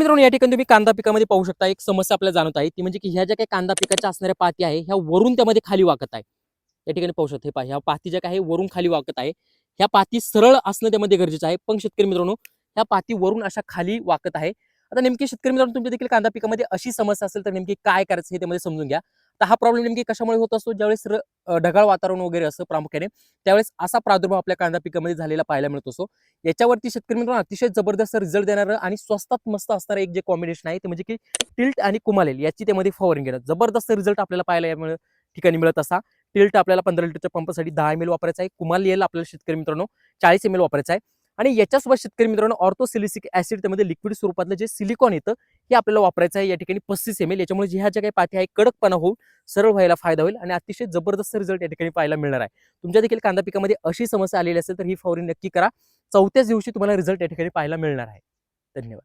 मित्रांनो, या ठिकाणी तुम्ही कांदा पिकामध्ये पाहू शकता एक समस्या आपल्याला जाणवत आहे, ती म्हणजे की ह्या ज्या काही कांदा पिकाच्या असणाऱ्या पाती आहे ह्या वरून त्यामध्ये खाली वाकत आहे. या ठिकाणी पाहू शकता, हे पहा, ह्या पाती ज्या काही वरून खाली वाकत आहे. ह्या पाती सरळ असणं त्यामध्ये गरजेचं आहे, पण शेतकरी मित्रांनो ह्या पाती वरून अशा खाली वाकत आहे. आता नेमकी शेतकरी मित्रांनो तुमच्या देखील कांदा पिकामध्ये अशी समस्या असेल तर नेमकी काय करायचं हे त्यामध्ये समजून घ्या. तर हा प्रॉब्लेम नेमकी कशामुळे होत असतो, ज्यावेळेस ढगाळ वातावरण वगैरे असं प्रामुख्याने, त्यावेळेस असा प्रादुर्भाव आपल्या कांदा पिकामध्ये झालेला पाहायला मिळत असतो. याच्यावरती शेतकरी मित्रांनो अतिशय जबरदस्त रिझल्ट देणारं आणि स्वस्तात मस्त असणारं एक जे कॉम्बिनेशन आहे ते म्हणजे की टिल्ट आणि कुमालेल याची त्यामध्ये फवारणी घेणं. जबरदस्त रिझल्ट आपल्याला पाहायला या ठिकाणी मिळत असा. टिल्ट आपल्याला 15 लिटरच्या पंपासाठी 10 ml वापरायचा आहे. कुमालेल आपल्याला शेतकरी मित्रांनो 40 ml वापरायचा आहे. आणि याच्यासोबत शेतकरी मित्रांनो ऑर्थोसिलिसिक ऍसिड त्यामध्ये लिक्विड स्वरूपातलं जे सिलिकॉन येतं हे आपल्याला वापरायचं आहे या ठिकाणी 35 ml. याच्यामुळे ह्या ज्या काही पाती आहे कडकपणा होऊन सरळ व्हायला फायदा होईल आणि अतिशय जबरदस्त रिझल्ट या ठिकाणी पाहायला मिळणार आहे. तुमच्या देखील कांदा पिकामध्ये अशी समस्या आलेली असेल तर ही फवारणी नक्की करा. 4थ्याच दिवशी तुम्हाला रिझल्ट या ठिकाणी पाहायला मिळणार आहे. धन्यवाद.